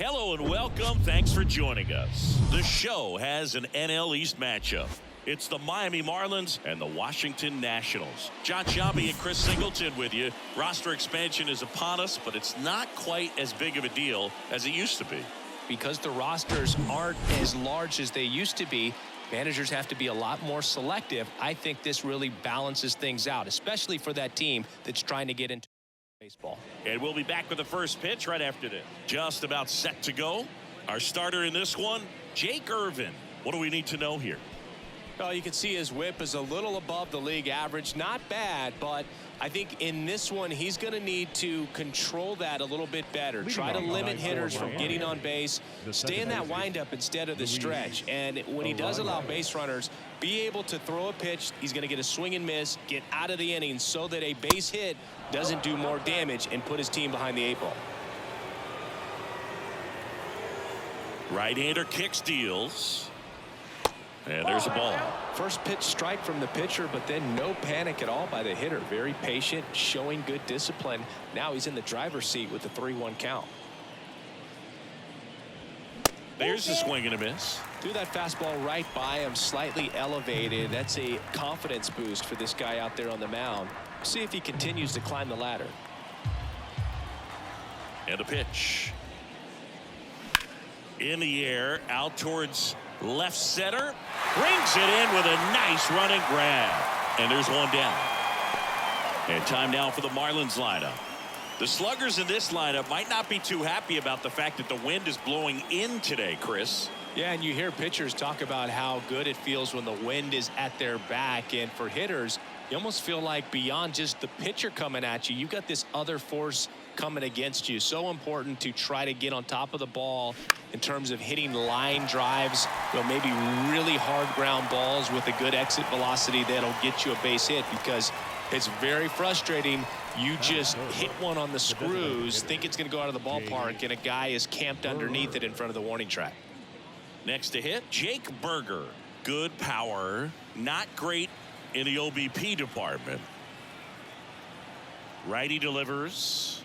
Hello and welcome. Thanks for joining us. The show has an NL East matchup. It's the Miami Marlins and the Washington Nationals. John Sciambi and Chris Singleton with you. Roster expansion is upon us, but it's not quite as big of a deal as it used to be. Because the rosters aren't as large as they used to be, managers have to be a lot more selective. I think this really balances things out, especially for that team that's trying to get into baseball. And we'll be back with the first pitch right after this. Just about set to go. Our starter in this one, Jake Irvin. What do we need to know here? Well, you can see his whip is a little above the league average. Not bad, but I think in this one, he's going to need to control that a little bit better. Try to limit hitters from getting on base. Stay in that windup instead of the stretch. And when he does allow base runners, be able to throw a pitch. He's going to get a swing and miss, get out of the inning so that a base hit doesn't do more damage and put his team behind the 8 ball. Right-hander kicks, deals. And there's a ball. First pitch strike from the pitcher, but then no panic at all by the hitter. Very patient, showing good discipline. Now he's in the driver's seat with the 3-1 count. There's the swing and a miss. Threw that fastball right by him, slightly elevated. That's a confidence boost for this guy out there on the mound. See if he continues to climb the ladder. And a pitch. In the air, out towards left center. Brings it in with a nice running grab. And there's one down. And time now for the Marlins lineup. The sluggers in this lineup might not be too happy about the fact that the wind is blowing in today, Chris. Yeah, and you hear pitchers talk about how good it feels when the wind is at their back. And for hitters, you almost feel like beyond just the pitcher coming at you, you've got this other force coming against you. So important to try to get on top of the ball in terms of hitting line drives, maybe really hard ground balls with a good exit velocity that'll get you a base hit, because it's very frustrating. You just hit one on the screws, think it's going to go out of the ballpark, and a guy is camped underneath it in front of the warning track. Next to hit, Jake Berger. Good power, not great in the OBP department. Righty delivers.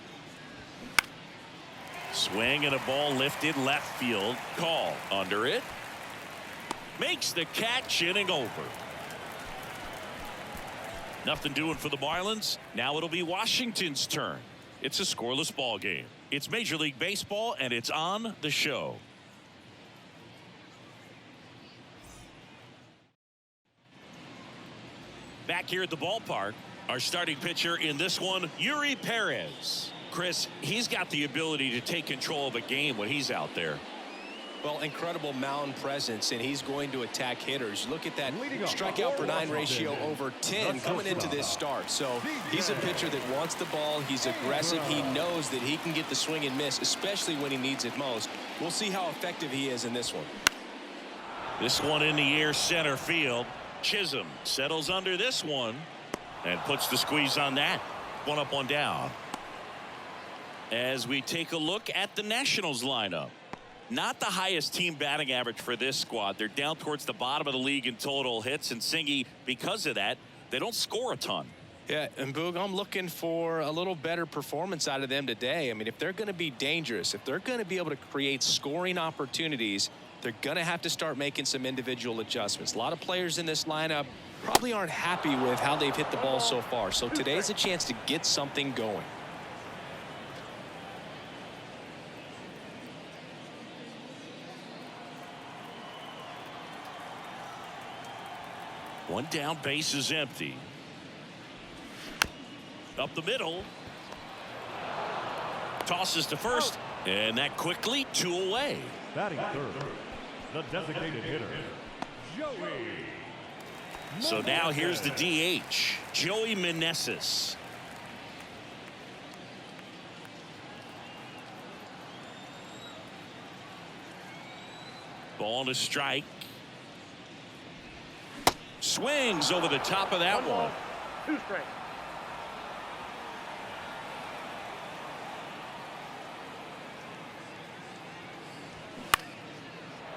Swing and a ball lifted left field. Call under it. Makes the catch, inning over. Nothing doing for the Marlins. Now it'll be Washington's turn. It's a scoreless ball game. It's Major League Baseball, and it's on the show. Back here at the ballpark, our starting pitcher in this one, Yuri Perez. Chris, he's got the ability to take control of a game when he's out there. Well, incredible mound presence, and he's going to attack hitters. Look at that strikeout per 9 ratio over 10 coming into this start. So he's a pitcher that wants the ball. He's aggressive. He knows that he can get the swing and miss, especially when he needs it most. We'll see how effective he is in this one. This one in the air, center field. Chisholm settles under this one and puts the squeeze on that. One up, one down. As we take a look at the Nationals lineup. Not the highest team batting average for this squad. They're down towards the bottom of the league in total hits, and Singy, because of that, they don't score a ton. Yeah, and Boog, I'm looking for a little better performance out of them today. I mean, if they're going to be dangerous, if they're going to be able to create scoring opportunities, they're going to have to start making some individual adjustments. A lot of players in this lineup probably aren't happy with how they've hit the ball so far. So today's a chance to get something going. One down, base is empty. Up the middle. Tosses to first, and that quickly 2 away. Batting third, the designated hitter, Joey. So now here's the DH, Joey Meneses. Ball to strike. Swings over the top of that one. 2 strikes.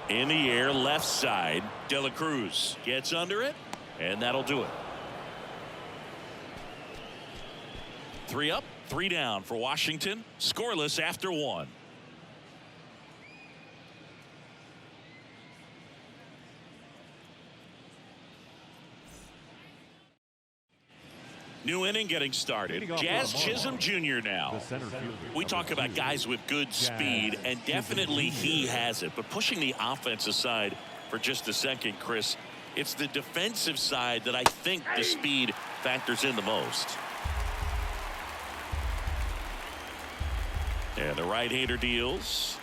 In the air, left side. De La Cruz gets under it, and that'll do it. 3 up, 3 down for Washington. Scoreless after 1. New inning getting started. Jazz Chisholm Jr. now. We talk about guys with good speed, and definitely he has it. But pushing the offense aside for just a second, Chris, it's the defensive side that I think the speed factors in the most. And the right-hander deals.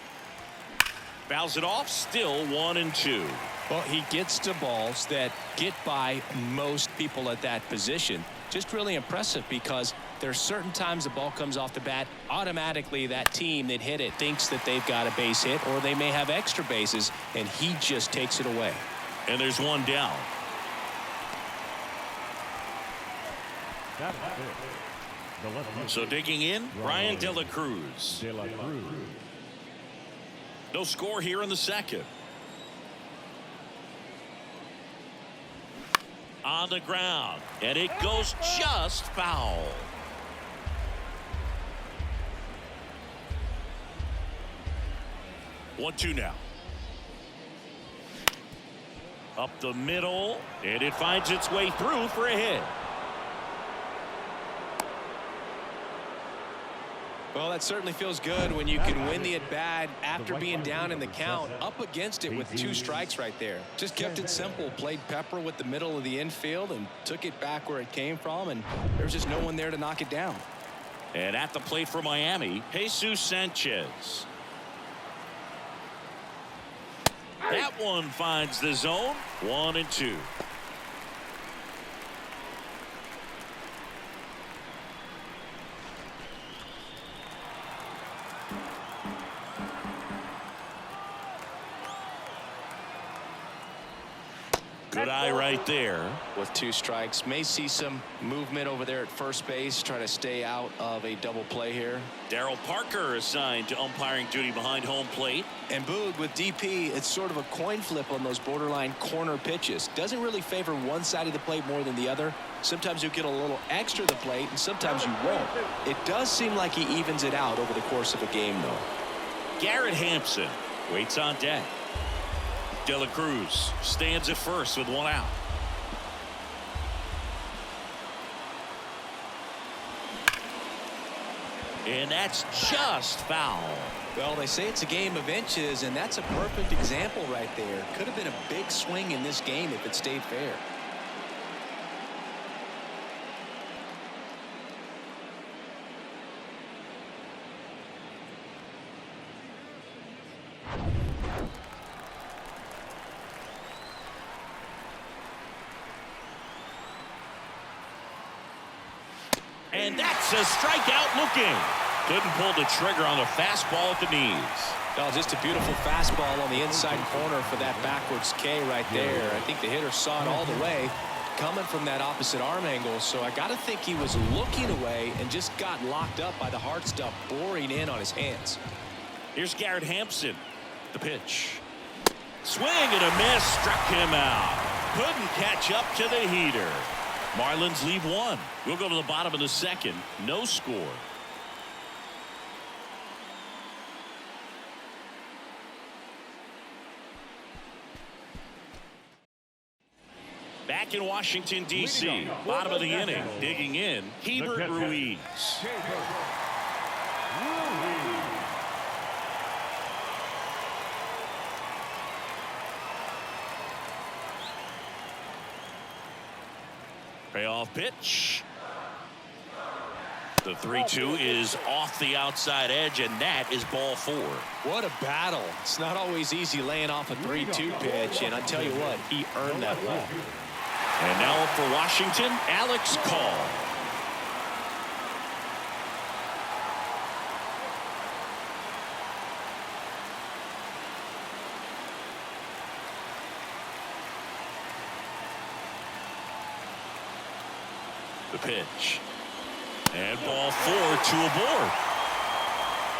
Fouls it off, still 1-2. Well, he gets to balls that get by most people at that position. Just really impressive because there's certain times the ball comes off the bat, automatically that team that hit it thinks that they've got a base hit or they may have extra bases, and he just takes it away. And there's one down. So digging in, Brian De La Cruz. No score here in the second. On the ground, and it goes just foul. One-two now. Up the middle, and it finds its way through for a hit. Well, that certainly feels good when you can win the at-bat after being down in the count, up against it with 2 strikes right there. Just kept it simple, played pepper with the middle of the infield and took it back where it came from, and there's just no one there to knock it down. And at the plate for Miami, Jesus Sanchez. That one finds the zone. 1-2. Good eye right there. With 2 strikes, may see some movement over there at first base, try to stay out of a double play here. Darryl Parker assigned to umpiring duty behind home plate. And Boog, with DP, it's sort of a coin flip on those borderline corner pitches. Doesn't really favor one side of the plate more than the other. Sometimes you get a little extra the plate, and sometimes you won't. It does seem like he evens it out over the course of a game, though. Garrett Hampson waits on deck. De La Cruz stands at first with 1 out. And that's just foul. Well, they say it's a game of inches, and that's a perfect example right there. Could have been a big swing in this game if it stayed fair. And that's a strikeout looking. Couldn't pull the trigger on the fastball at the knees. Oh, just a beautiful fastball on the inside corner for that backwards K right there. I think the hitter saw it all the way coming from that opposite arm angle. So I got to think he was looking away and just got locked up by the hard stuff boring in on his hands. Here's Garrett Hampson. The pitch. Swing and a miss. Struck him out. Couldn't catch up to the heater. Marlins leave 1. We'll go to the bottom of the second. No score. Back in Washington, D.C. Bottom of the inning. Digging in. Hebert Ruiz. Payoff pitch. The 3-2 is off the outside edge, and that is ball 4. What a battle. It's not always easy laying off a 3-2 pitch, and I tell you what, he earned that one. And now up for Washington, Alex Call. The pitch. And ball 4, 2 aboard.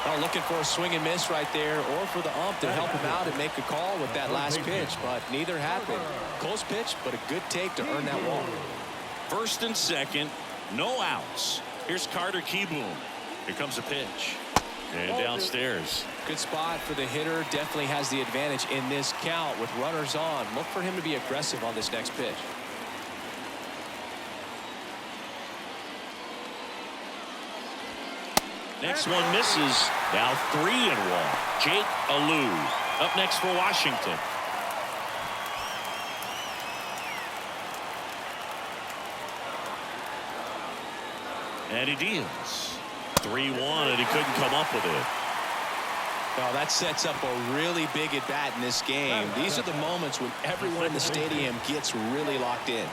Oh, looking for a swing and miss right there, or for the ump to help him out and make a call with that last pitch, but neither happened. Close pitch, but a good take to earn that walk. First and second, no outs. Here's Carter Kieboom. Here comes a pitch. And downstairs. Good spot for the hitter. Definitely has the advantage in this count with runners on. Look for him to be aggressive on this next pitch. Next one misses. Now 3-1. Jake Alou up next for Washington. And he deals 3-1, and he couldn't come up with it. Well, that sets up a really big at bat in this game. These are the moments when everyone in the stadium gets really locked in.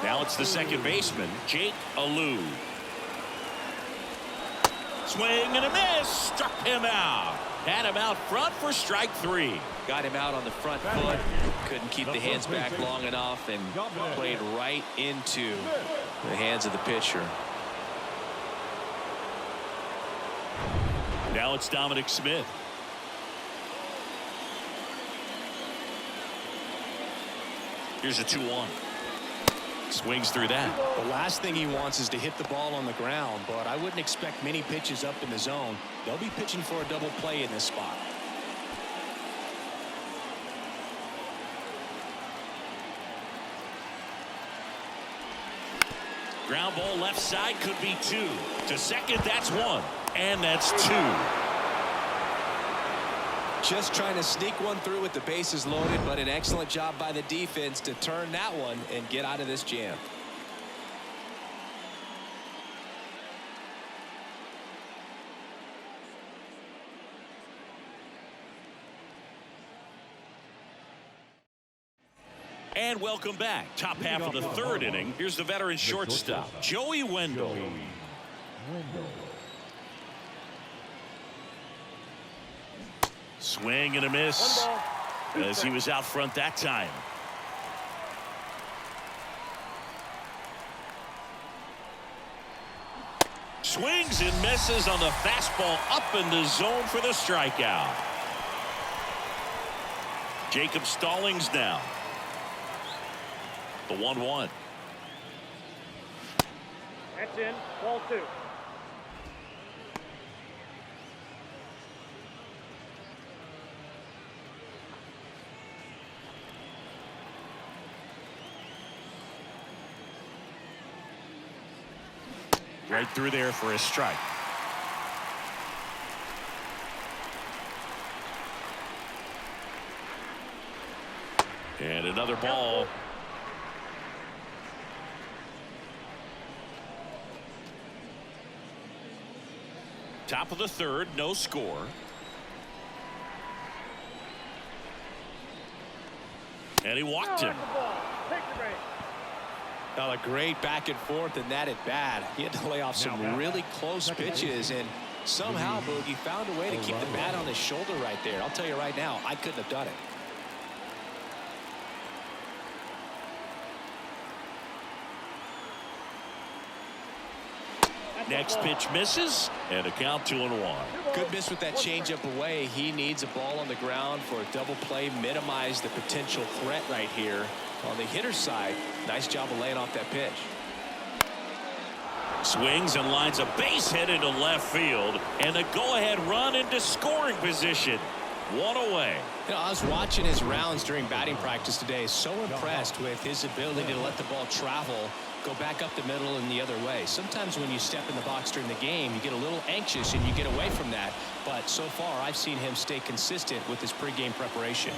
Now it's the second baseman, Jake Alou. Swing and a miss. Struck him out. Had him out front for strike 3. Got him out on the front foot. Couldn't keep the hands back long enough and played right into the hands of the pitcher. Now it's Dominic Smith. Here's a 2-1. Swings through that. The last thing he wants is to hit the ball on the ground, but I wouldn't expect many pitches up in the zone. They'll be pitching for a double play in this spot. Ground ball left side, could be 2. To second, that's 1. And that's 2. Just trying to sneak one through with the bases loaded, but an excellent job by the defense to turn that one and get out of this jam. And welcome back. Top half of the third inning. Here's the veteran shortstop, Joey Wendell. Swing and a miss as he was out front that time. Swings and misses on the fastball up in the zone for the strikeout. Jacob Stallings now. The 1-1. That's in. Ball 2. Right through there for a strike. And another ball. Top of the third, no score. And he walked him. Well, a great back and forth in that at bat. He had to lay off some really close pitches, and somehow Boogie found a way to keep the bat on his shoulder right there. I'll tell you right now, I couldn't have done it. Next pitch misses, and a count 2-1. Good miss with that changeup away. He needs a ball on the ground for a double play, minimize the potential threat right here. On the hitter's side, nice job of laying off that pitch. Swings and lines a base hit into left field, and a go-ahead run into scoring position. One away. You know, I was watching his rounds during batting practice today. So impressed with his ability to let the ball travel, go back up the middle and the other way. Sometimes when you step in the box during the game, you get a little anxious and you get away from that. But so far, I've seen him stay consistent with his pregame preparation.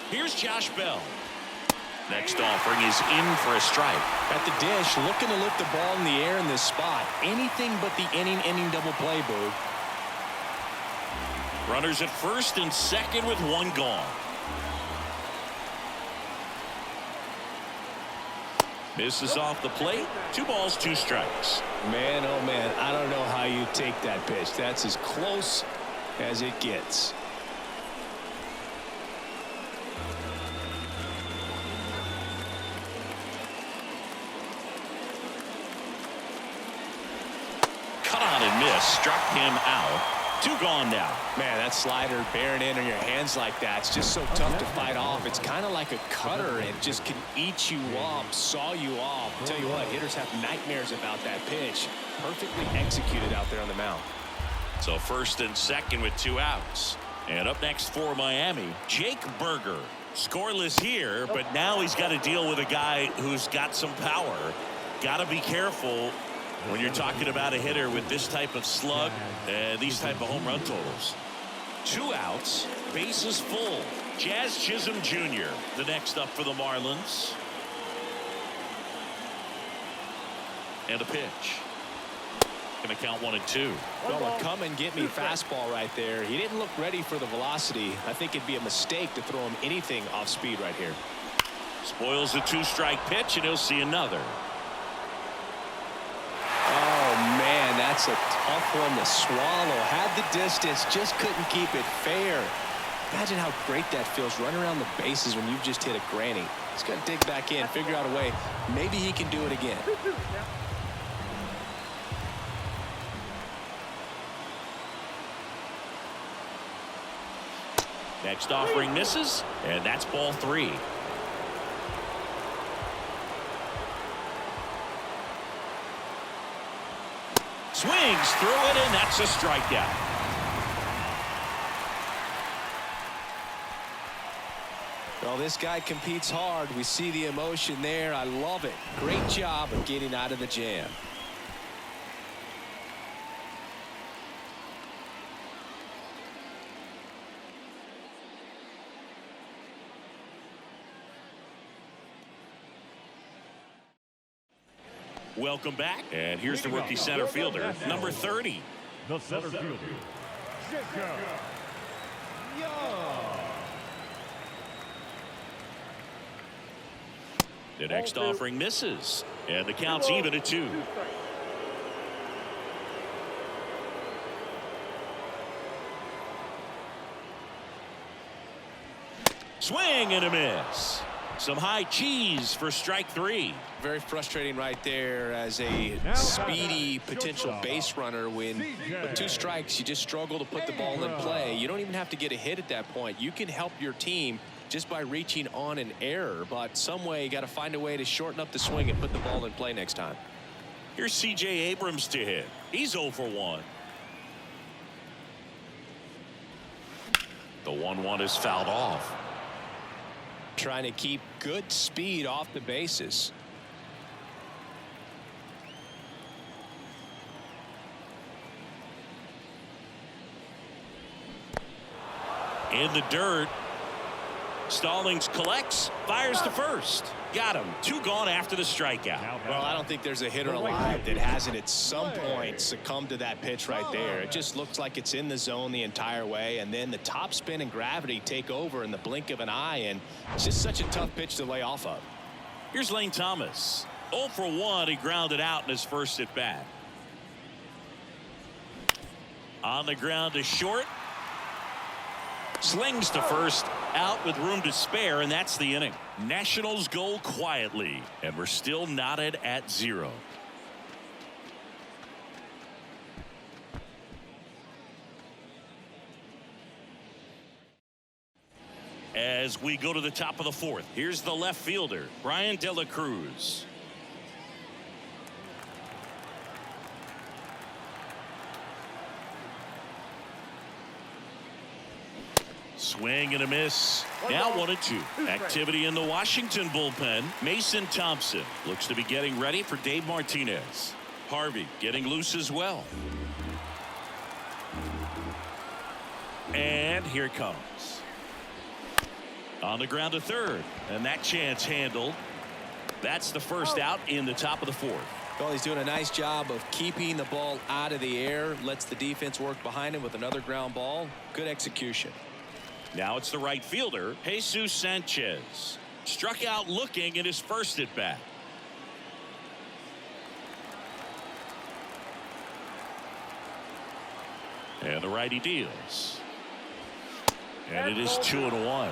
Here's Josh Bell. Next offering is in for a strike. At the dish, looking to lift the ball in the air in this spot. Anything but the inning double play, Boo. Runners at first and second with one gone. Misses off the plate. 2 balls, 2 strikes. Man, oh man, I don't know how you take that pitch. That's as close as it gets. Cut on and miss. Struck him out. 2 gone now. Man, that slider bearing in on your hands like that, it's just so tough to fight off. It's kind of like a cutter. It just can eat you up, saw you off. I'll tell you what, hitters have nightmares about that pitch. Perfectly executed out there on the mound. So first and second with 2 outs. And up next for Miami, Jake Berger. Scoreless here, but now he's got to deal with a guy who's got some power. Got to be careful When you're talking about a hitter with this type of slug and these type of home run totals. 2 outs, bases full. Jazz Chisholm Jr. the next up for the Marlins. And a pitch. Gonna count 1-2. Well, a come and get me fastball right there. He didn't look ready for the velocity. I think it'd be a mistake to throw him anything off speed right here. Spoils the 2-strike pitch, and he'll see another. Oh man, that's a tough one to swallow. Had the distance, just couldn't keep it fair. Imagine how great that feels running around the bases when you've just hit a granny. He's got to dig back in, figure out a way. Maybe he can do it again. Next offering misses, and that's ball 3. Swings through it, and that's a strikeout. Well, this guy competes hard. We see the emotion there. I love it. Great job of getting out of the jam. Welcome back, and here's the rookie center fielder, number 30. The center fielder, Jacob Young. The next offering misses, and the count's even at 2. Swing and a miss. Some high cheese for strike 3. Very frustrating right there as a speedy potential base runner. When with 2 strikes, you just struggle to put the ball in play. You don't even have to get a hit at that point. You can help your team just by reaching on an error, but some way you got to find a way to shorten up the swing and put the ball in play next time. Here's C.J. Abrams to hit. He's 0 for 1. The 1-1 is fouled off. Trying to keep good speed off the bases. In the dirt. Stallings collects, fires to first. Got him. 2 gone after the strikeout. Well, I don't think there's a hitter alive that hasn't at some point succumbed to that pitch right there. It just looks like it's in the zone the entire way, and then the top spin and gravity take over in the blink of an eye, and it's just such a tough pitch to lay off of. Here's Lane Thomas. 0 for 1. He grounded out in his first at bat. On the ground to short. Slings to first, out with room to spare, and that's the inning. Nationals go quietly, and we're still knotted at 0. As we go to the top of the 4th, here's the left fielder, Brian De La Cruz. Swing and a miss. Now 1-2. Activity in the Washington bullpen. Mason Thompson looks to be getting ready for Dave Martinez. Harvey getting loose as well. And here it comes. On the ground to third. And that chance handled. That's the first out in the top of the 4th. Well, he's doing a nice job of keeping the ball out of the air. Lets the defense work behind him with another ground ball. Good execution. Now it's the right fielder, Jesus Sanchez. Struck out looking in his first at bat. And the righty deals. And it is 2-1.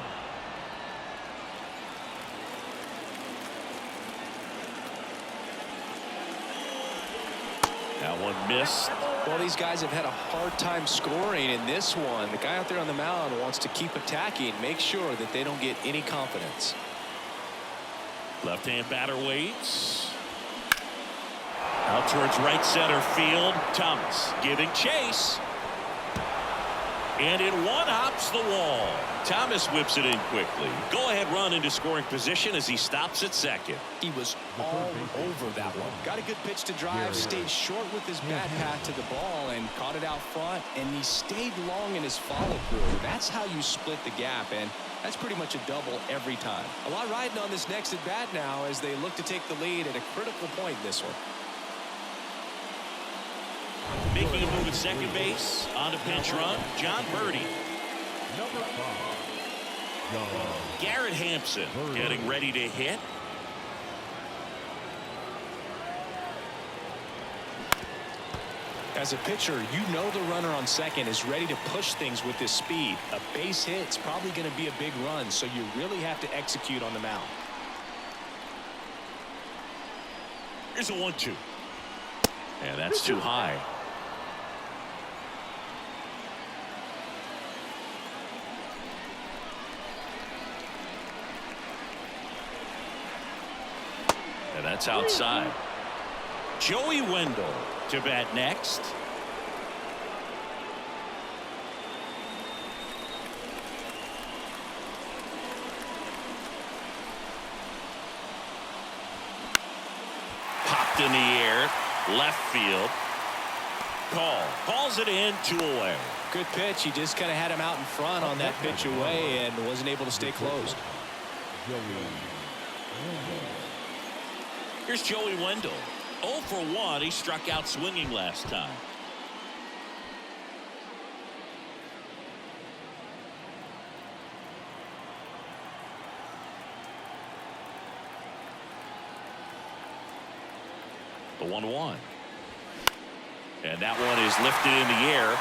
That one missed. Well, these guys have had a hard time scoring in this one. The guy out there on the mound wants to keep attacking, make sure that they don't get any confidence. Left-hand batter waits. Out towards right center field. Thomas giving chase. And it one-hops the wall. Thomas whips it in quickly. Go-ahead run into scoring position as he stops at second. He was all over that one. Got a good pitch to drive, stayed short with his bat path to the ball, and caught it out front, and he stayed long in his follow-through. That's how you split the gap, and that's pretty much a double every time. A lot riding on this next at-bat now as they look to take the lead at a critical point in this one. Making a move at second base on a pinch run, John Birdie. Number 5. Garrett Hampson getting ready to hit. As a pitcher, you know the runner on second is ready to push things with his speed. A base hit's probably going to be a big run, so you really have to execute on the mound. Here's a 1-2. And that's too high. And that's outside. Joey Wendell to bat next. Popped in the air, left field. Calls it in, 2 away. Good pitch. He just kind of had him out in front on that pitch away and wasn't able to stay closed. Here's Joey Wendell. 0 for 1. He struck out swinging last time. The 1-1. And that one is lifted in the air.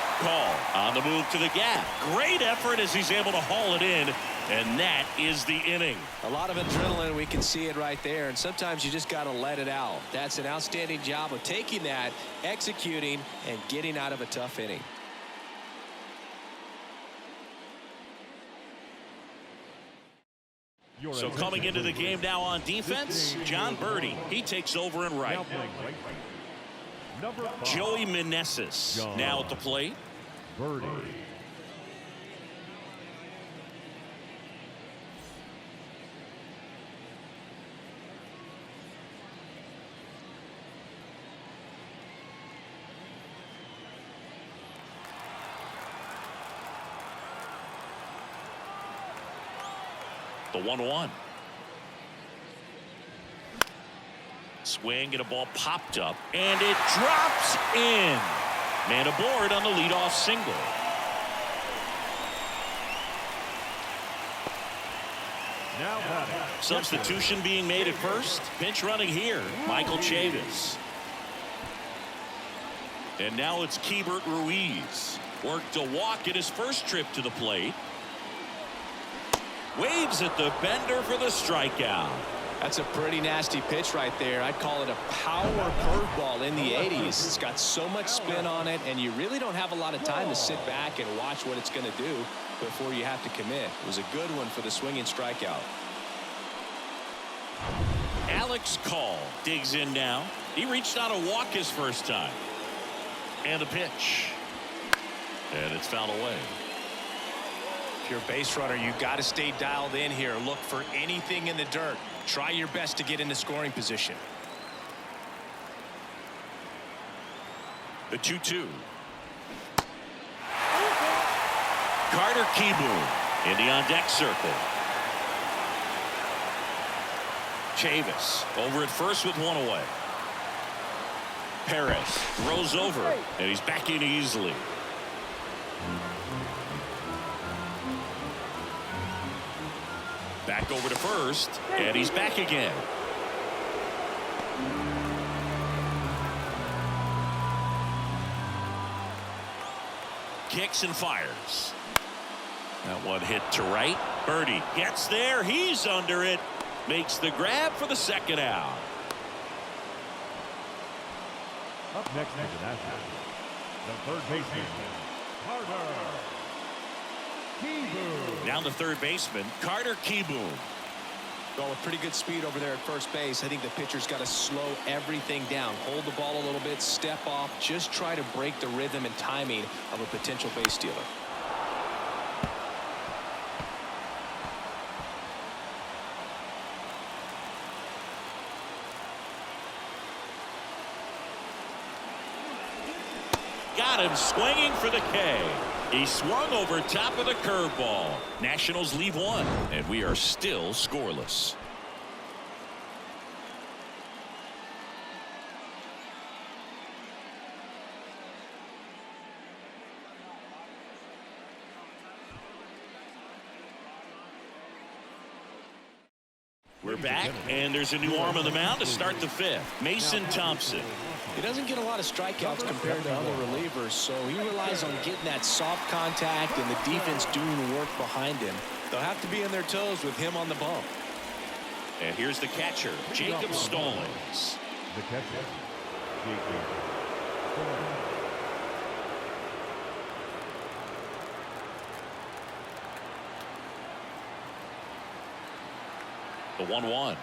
On the move to the gap. Great effort as he's able to haul it in. And that is the inning. A lot of adrenaline. We can see it right there. And sometimes you just got to let it out. That's an outstanding job of taking that, executing, and getting out of a tough inning. So coming into the game now on defense, John Birdie. He takes over in right. Joey Meneses now at the plate. Birdie. The 1-1. Swing and a ball popped up and it drops in. Man aboard on the leadoff single. Now batting. Substitution being made at first. Pinch running here, Michael Chavis. And now it's Keibert Ruiz. Worked a walk at his first trip to the plate. Waves at the bender for the strikeout. That's a pretty nasty pitch right there. I'd call it a power curveball in the 80s. It's got so much spin on it, and you really don't have a lot of time to sit back and watch what it's going to do before you have to commit. It was a good one for the swinging strikeout. Alex Call digs in now. He reached out a walk his first time. And a pitch. And it's fouled away. If you're a base runner, you got to stay dialed in here. Look for anything in the dirt. Try your best to get into scoring position. The 2-2. Carter Kieboom in the on-deck circle. Chavis over at first with 1 away. Perez throws over, and he's back in easily. Back over to first, and he's back again. Kicks and fires. That one hit to right. Birdie gets there. He's under it. Makes the grab for the second out. Up next to the Nationals, the third baseman, Carter Kieboom. Now the third baseman, Carter Kieboom. Well, with pretty good speed over there at first base, I think the pitcher's got to slow everything down. Hold the ball a little bit, step off, just try to break the rhythm and timing of a potential base stealer. got him swinging for the K. He swung over top of the curveball. Nationals leave one, and we are still scoreless. We're back, and there's a new arm on the mound to start the fifth. Mason Thompson. He doesn't get a lot of strikeouts compared to other relievers, so he relies on getting that soft contact and the defense doing the work behind him. They'll have to be on their toes with him on the bump. And here's the catcher, Jacob Stallings. The catcher, Jacob Stallings. The 1-1.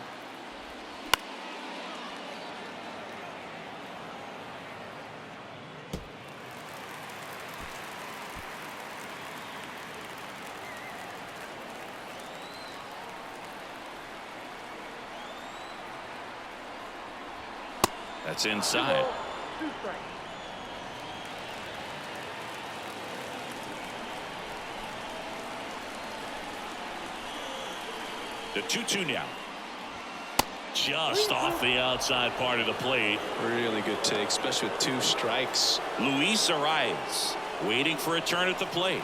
That's inside. 2 strikes. The 2-2 now. Just off the outside part of the plate. Really good take, especially with 2 strikes. Luis Arias waiting for a turn at the plate.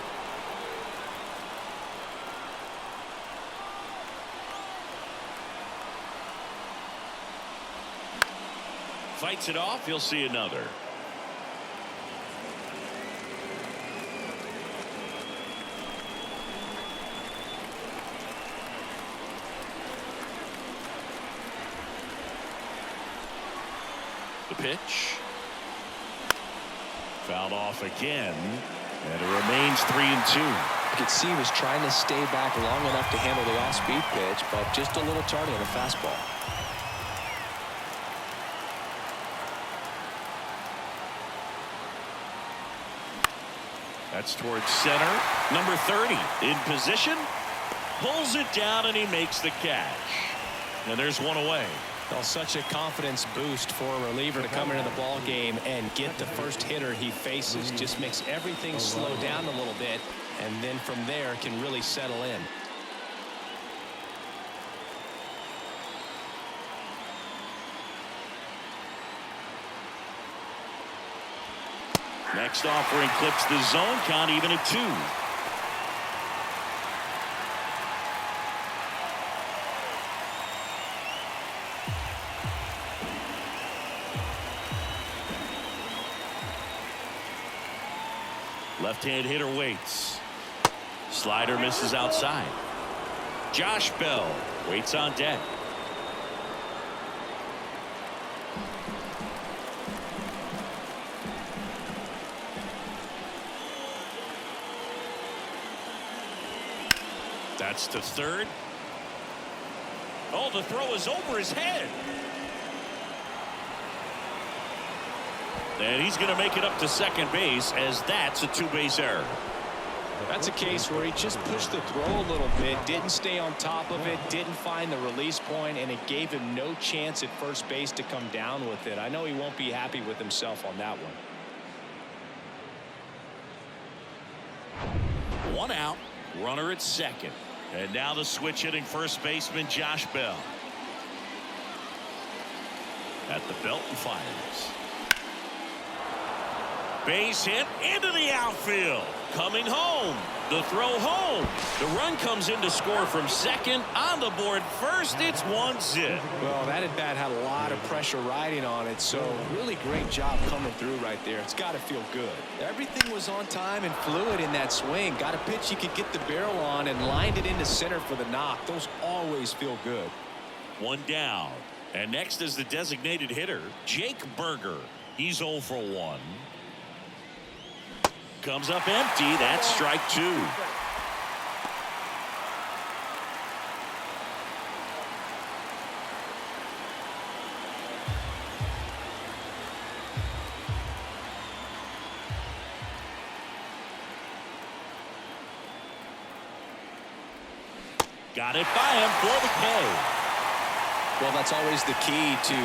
Fights it off. He'll see another. The pitch. Fouled off again, and it remains 3-2. You could see he was trying to stay back long enough to handle the off-speed pitch, but just a little tardy on the fastball. That's towards center. Number 30 in position. Pulls it down, and he makes the catch. And there's one away. Well, such a confidence boost for a reliever to come into the ball game and get the first hitter he faces. Just makes everything slow down a little bit, and then from there can really settle in. Next offering clips the zone count, even at 2. Left-hand hitter waits. Slider misses outside. Josh Bell waits on deck. That's to third. Oh, the throw is over his head. And he's going to make it up to second base, as that's a 2-base error. That's a case where he just pushed the throw a little bit, didn't stay on top of it, didn't find the release point, and it gave him no chance at first base to come down with it. I know he won't be happy with himself on that one. 1 out, runner at second. And now the switch hitting first baseman Josh Bell. At the belt and fires. Base hit into the outfield. Coming home. The throw home. The run comes in to score from second. On the board first, it's 1-0. Well, that at bat had a lot of pressure riding on it, so really great job coming through right there. It's got to feel good. Everything was on time and fluid in that swing. Got a pitch he could get the barrel on and lined it into center for the knock. Those always feel good. 1 down. And next is the designated hitter, Jake Berger. He's 0 for 1. Comes up empty. That's strike 2. Got it by him for the K. Well, that's always the key to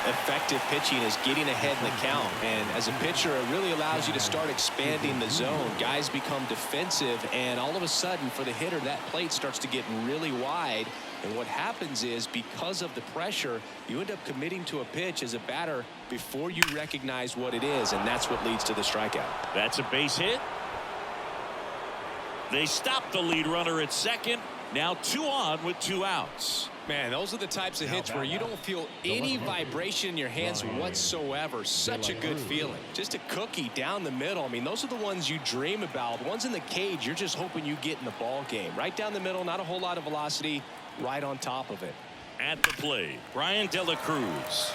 effective pitching, is getting ahead in the count. And as a pitcher, it really allows you to start expanding the zone. Guys become defensive, and all of a sudden, for the hitter, that plate starts to get really wide. And what happens is, because of the pressure, you end up committing to a pitch as a batter before you recognize what it is, and that's what leads to the strikeout. That's a base hit. They stop the lead runner at second. Now 2 on with 2 outs. Man, those are the types of hits where you don't feel any vibration in your hands whatsoever. Such a good feeling. Just a cookie down the middle. I mean, those are the ones you dream about. The ones in the cage, you're just hoping you get in the ball game. Right down the middle, not a whole lot of velocity, right on top of it. At the plate, Brian De La Cruz.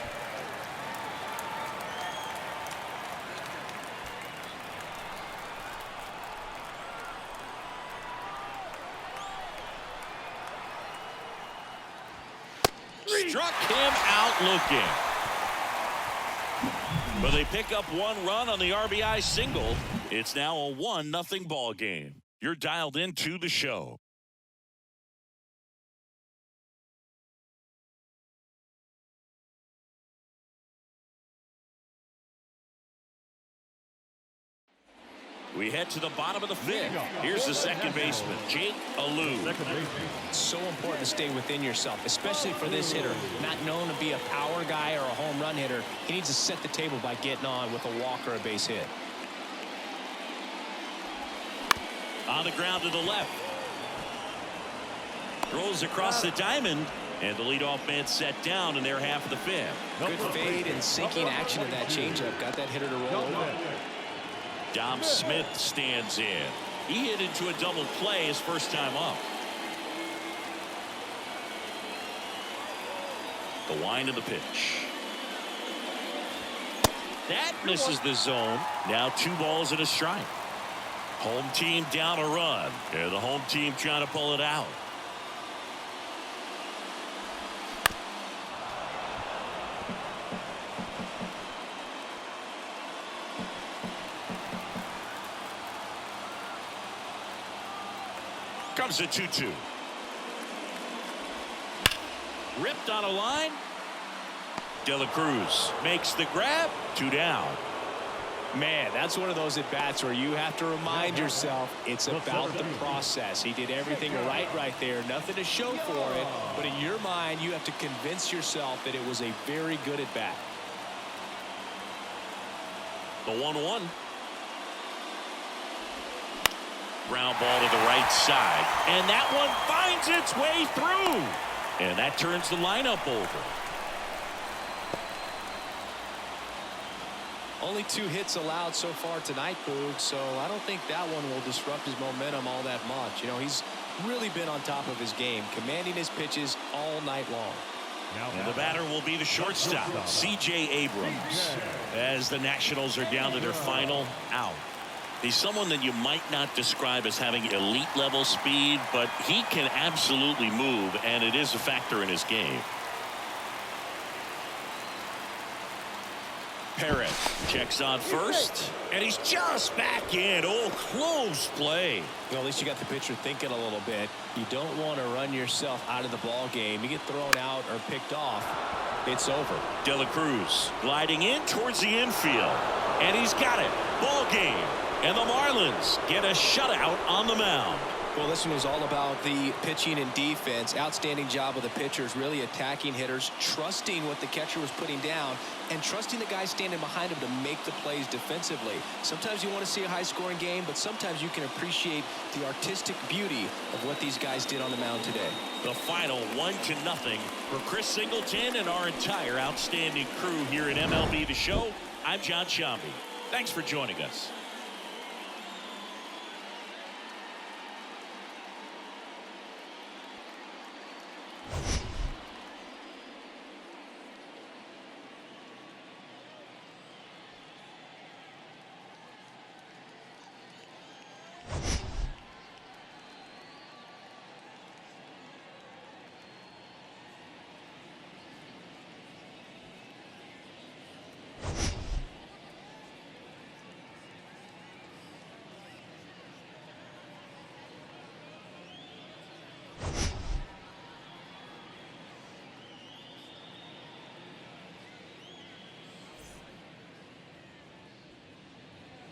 Struck him out looking. But they pick up 1 run on the RBI single. It's now a 1-0 ball game. You're dialed into the show. We head to the bottom of the 5th. Here's the second baseman, Jake Alou. It's so important to stay within yourself, especially for this hitter. Not known to be a power guy or a home run hitter. He needs to set the table by getting on with a walk or a base hit. On the ground to the left. Throws across the diamond. And the leadoff man set down in their half of the 5th. Good fade and sinking action of that changeup. Got that hitter to roll over. Dom Smith stands in. He hit into a double play his first time up. The wind of the pitch. That misses the zone. Now 2 balls and a strike. Home team down a run. And the home team trying to pull it out. Comes a 2-2. Ripped on a line. De La Cruz makes the grab. 2 down. Man, that's one of those at-bats where you have to remind yourself it's about the process. He did everything right there. Nothing to show for it. But in your mind, you have to convince yourself that it was a very good at-bat. The 1-1. Ground ball to the right side. And that one finds its way through. And that turns the lineup over. Only 2 hits allowed so far tonight, Boog, so I don't think that one will disrupt his momentum all that much. You know, he's really been on top of his game, commanding his pitches all night long. And the batter will be the shortstop, C.J. Abrams, as the Nationals are down to their final out. He's someone that you might not describe as having elite level speed, but he can absolutely move, and it is a factor in his game. Perez checks on first, and he's just back in. Oh, close play. Well, at least you got the pitcher thinking a little bit. You don't want to run yourself out of the ball game. You get thrown out or picked off, it's over. De La Cruz gliding in towards the infield, and he's got it. Ball game. And the Marlins get a shutout on the mound. Well, this one was all about the pitching and defense. Outstanding job of the pitchers, really attacking hitters, trusting what the catcher was putting down, and trusting the guys standing behind him to make the plays defensively. Sometimes you want to see a high-scoring game, but sometimes you can appreciate the artistic beauty of what these guys did on the mound today. The final 1-0 for Chris Singleton and our entire outstanding crew here at MLB The Show. I'm John Shambi. Thanks for joining us.